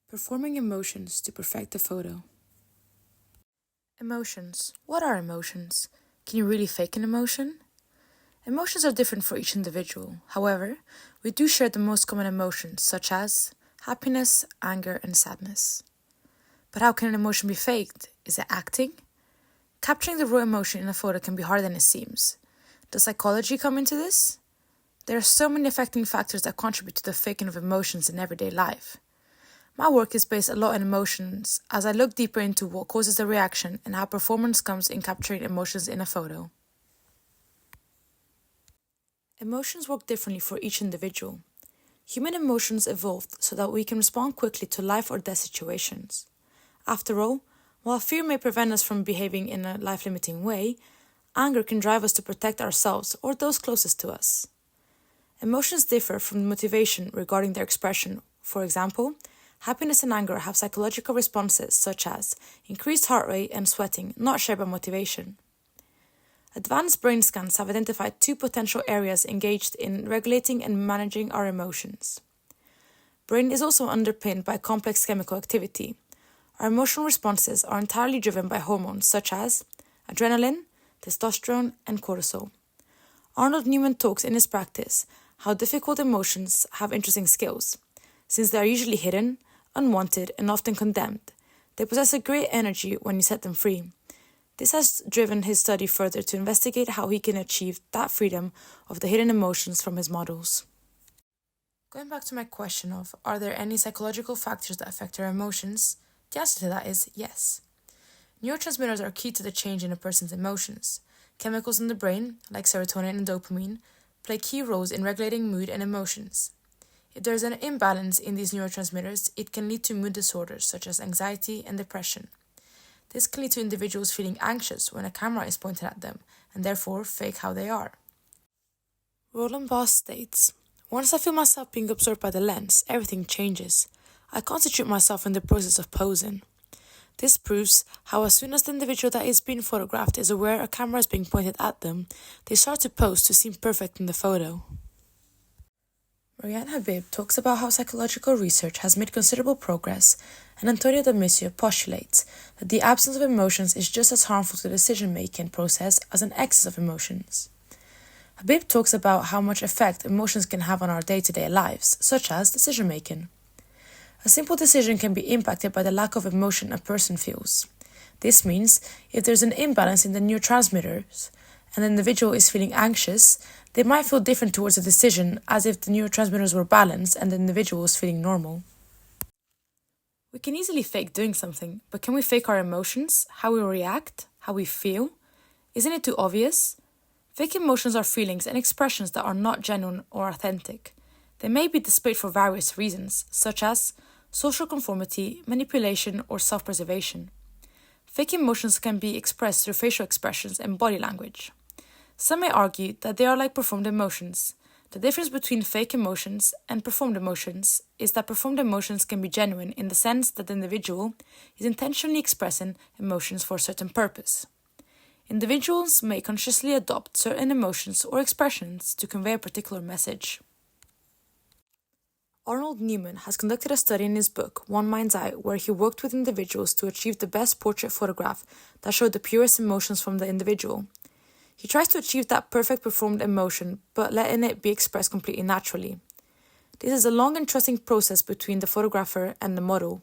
Performing emotions to perfect a photo. Emotions. What are emotions? Can you really fake an emotion? Emotions are different for each individual. However, we do share the most common emotions, such as happiness, anger, and sadness. But how can an emotion be faked? Is it acting? Capturing the raw emotion in a photo can be harder than it seems. Does psychology come into this? There are so many affecting factors that contribute to the faking of emotions in everyday life. My work is based a lot on emotions as I look deeper into what causes the reaction and how performance comes in capturing emotions in a photo. Emotions work differently for each individual. Human emotions evolved so that we can respond quickly to life or death situations. After all, while fear may prevent us from behaving in a life-limiting way, anger can drive us to protect ourselves or those closest to us. Emotions differ from motivation regarding their expression. For example, happiness and anger have psychological responses such as increased heart rate and sweating, not shared by motivation. Advanced brain scans have identified two potential areas engaged in regulating and managing our emotions. Brain is also underpinned by complex chemical activity. Our emotional responses are entirely driven by hormones such as adrenaline, testosterone, and cortisol. Arnold Newman talks in his practice how difficult emotions have interesting skills. Since they are usually hidden, unwanted, and often condemned, they possess a great energy when you set them free. This has driven his study further to investigate how he can achieve that freedom of the hidden emotions from his models. Going back to my question of, are there any psychological factors that affect our emotions? The answer to that is yes. Neurotransmitters are key to the change in a person's emotions. Chemicals in the brain, like serotonin and dopamine, play key roles in regulating mood and emotions. If there is an imbalance in these neurotransmitters, it can lead to mood disorders such as anxiety and depression. This can lead to individuals feeling anxious when a camera is pointed at them, and therefore fake how they are. Roland Barthes states, "Once I feel myself being absorbed by the lens, everything changes. I concentrate myself in the process of posing." This proves how as soon as the individual that is being photographed is aware a camera is being pointed at them, they start to pose to seem perfect in the photo. Marianne Habib talks about how psychological research has made considerable progress, and Antonio Damasio postulates that the absence of emotions is just as harmful to the decision-making process as an excess of emotions. Habib talks about how much effect emotions can have on our day-to-day lives, such as decision-making. A simple decision can be impacted by the lack of emotion a person feels. This means if there's an imbalance in the neurotransmitters and the individual is feeling anxious, they might feel different towards the decision as if the neurotransmitters were balanced and the individual was feeling normal. We can easily fake doing something, but can we fake our emotions, how we react, how we feel? Isn't it too obvious? Fake emotions are feelings and expressions that are not genuine or authentic. They may be displayed for various reasons, such as social conformity, manipulation, or self-preservation. Fake emotions can be expressed through facial expressions and body language. Some may argue that they are like performed emotions. The difference between fake emotions and performed emotions is that performed emotions can be genuine in the sense that the individual is intentionally expressing emotions for a certain purpose. Individuals may consciously adopt certain emotions or expressions to convey a particular message. Arnold Newman has conducted a study in his book, One Mind's Eye, where he worked with individuals to achieve the best portrait photograph that showed the purest emotions from the individual. He tries to achieve that perfect performed emotion, but letting it be expressed completely naturally. This is a long and trusting process between the photographer and the model.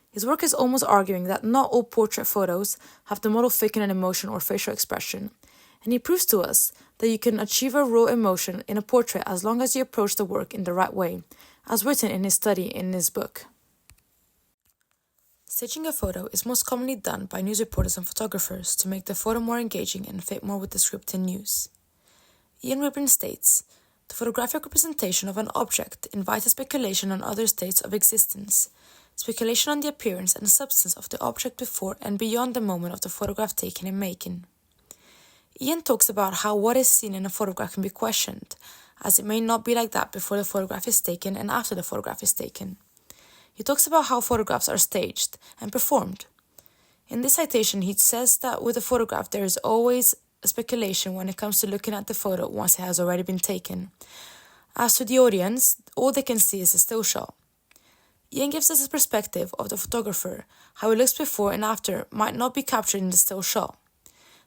His work is almost arguing that not all portrait photos have the model faking an emotion or facial expression, and he proves to us that you can achieve a raw emotion in a portrait as long as you approach the work in the right way, as written in his study in his book. Staging a photo is most commonly done by news reporters and photographers to make the photo more engaging and fit more with the script in news. Ian Ribben states, "The photographic representation of an object invites speculation on other states of existence, speculation on the appearance and substance of the object before and beyond the moment of the photograph taken and making." Ian talks about how what is seen in a photograph can be questioned, as it may not be like that before the photograph is taken and after the photograph is taken. He talks about how photographs are staged and performed. In this citation, he says that with a photograph there is always a speculation when it comes to looking at the photo once it has already been taken. As to the audience, all they can see is a still shot. Ian gives us a perspective of the photographer, how he looks before and after might not be captured in the still shot.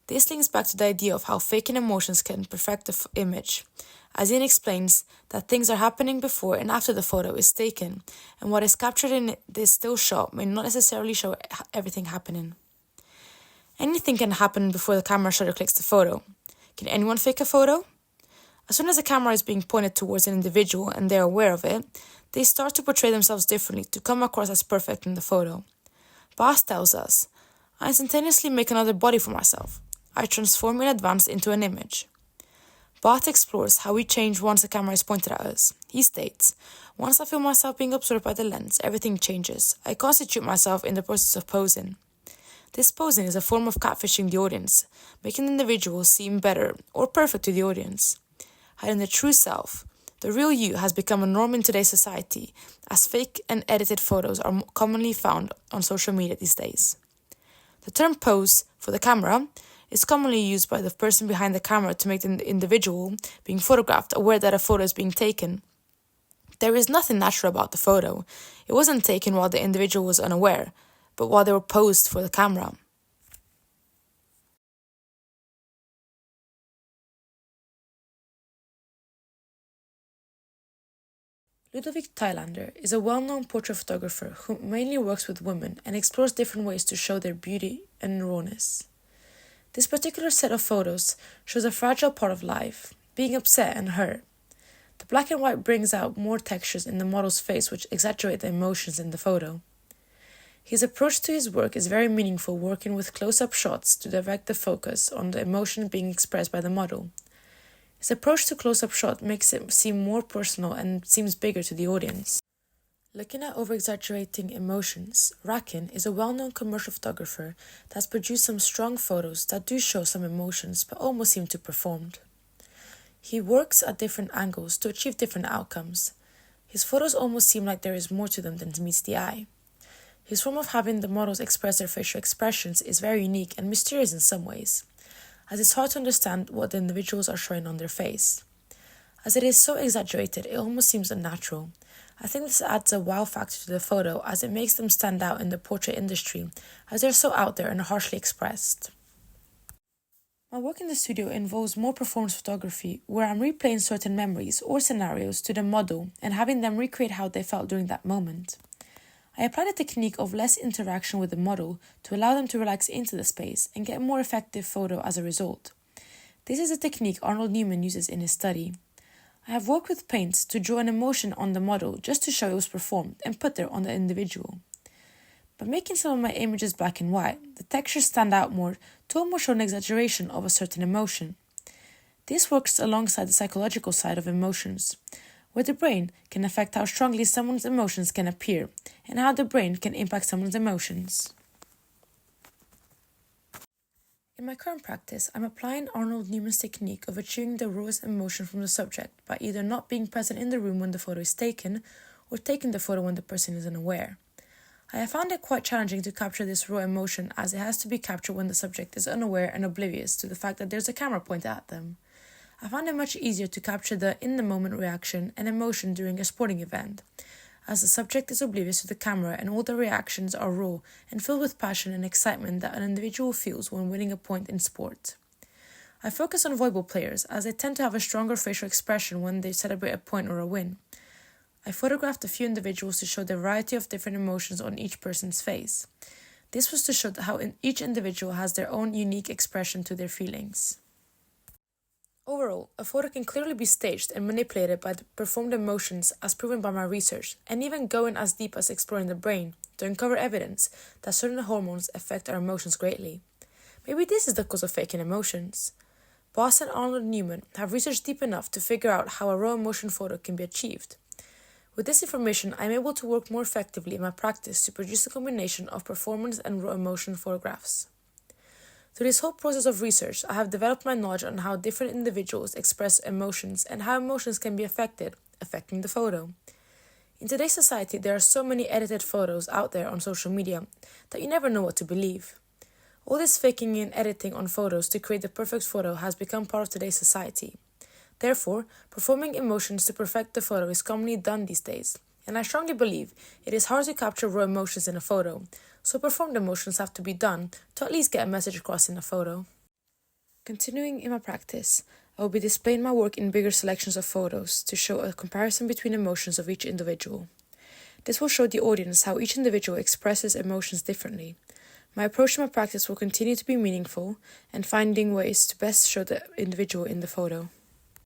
This links back to the idea of how faking emotions can perfect the image, as Ian explains that things are happening before and after the photo is taken, and what is captured in this still shot may not necessarily show everything happening. Anything can happen before the camera shutter clicks the photo. Can anyone fake a photo? As soon as the camera is being pointed towards an individual and they are aware of it, they start to portray themselves differently to come across as perfect in the photo. Bas tells us, I instantaneously make another body for myself. I transform in advance into an image. Bart explores how we change once the camera is pointed at us. He states, once I feel myself being observed by the lens, everything changes. I constitute myself in the process of posing. This posing is a form of catfishing the audience, making the individual seem better or perfect to the audience. Hiding the true self, the real you, has become a norm in today's society, as fake and edited photos are commonly found on social media these days. The term pose for the camera is commonly used by the person behind the camera to make the individual being photographed aware that a photo is being taken. There is nothing natural about the photo. It wasn't taken while the individual was unaware, but while they were posed for the camera. Ludovic Thailander is a well-known portrait photographer who mainly works with women and explores different ways to show their beauty and rawness. This particular set of photos shows a fragile part of life, being upset and hurt. The black and white brings out more textures in the model's face which exaggerate the emotions in the photo. His approach to his work is very meaningful, working with close-up shots to direct the focus on the emotion being expressed by the model. His approach to close-up shot makes it seem more personal and seems bigger to the audience. Looking at over-exaggerating emotions, Rakin is a well-known commercial photographer that has produced some strong photos that do show some emotions but almost seem too performed. He works at different angles to achieve different outcomes. His photos almost seem like there is more to them than meets the eye. His form of having the models express their facial expressions is very unique and mysterious in some ways, as it's hard to understand what the individuals are showing on their face. As it is so exaggerated, it almost seems unnatural. I think this adds a wow factor to the photo as it makes them stand out in the portrait industry, as they're so out there and harshly expressed. My work in the studio involves more performance photography, where I'm replaying certain memories or scenarios to the model and having them recreate how they felt during that moment. I apply the technique of less interaction with the model to allow them to relax into the space and get a more effective photo as a result. This is a technique Arnold Newman uses in his study. I have worked with paints to draw an emotion on the model just to show it was performed and put there on the individual. By making some of my images black and white, the textures stand out more to almost show an exaggeration of a certain emotion. This works alongside the psychological side of emotions, where the brain can affect how strongly someone's emotions can appear and how the brain can impact someone's emotions. In my current practice, I'm applying Arnold Newman's technique of achieving the rawest emotion from the subject by either not being present in the room when the photo is taken or taking the photo when the person is unaware. I have found it quite challenging to capture this raw emotion as it has to be captured when the subject is unaware and oblivious to the fact that there's a camera pointed at them. I found it much easier to capture the in-the-moment reaction and emotion during a sporting event, as the subject is oblivious to the camera and all the reactions are raw and filled with passion and excitement that an individual feels when winning a point in sport. I focus on volleyball players as they tend to have a stronger facial expression when they celebrate a point or a win. I photographed a few individuals to show the variety of different emotions on each person's face. This was to show how each individual has their own unique expression to their feelings. Overall, a photo can clearly be staged and manipulated by the performed emotions as proven by my research, and even going as deep as exploring the brain to uncover evidence that certain hormones affect our emotions greatly. Maybe this is the cause of faking emotions. Boss and Arnold Newman have researched deep enough to figure out how a raw emotion photo can be achieved. With this information, I am able to work more effectively in my practice to produce a combination of performance and raw emotion photographs. Through this whole process of research, I have developed my knowledge on how different individuals express emotions and how emotions can be affecting the photo. In today's society, there are so many edited photos out there on social media that you never know what to believe. All this faking and editing on photos to create the perfect photo has become part of today's society. Therefore, performing emotions to perfect the photo is commonly done these days, and I strongly believe it is hard to capture raw emotions in a photo, so performed emotions have to be done to at least get a message across in a photo. Continuing in my practice, I will be displaying my work in bigger selections of photos to show a comparison between emotions of each individual. This will show the audience how each individual expresses emotions differently. My approach to my practice will continue to be meaningful and finding ways to best show the individual in the photo.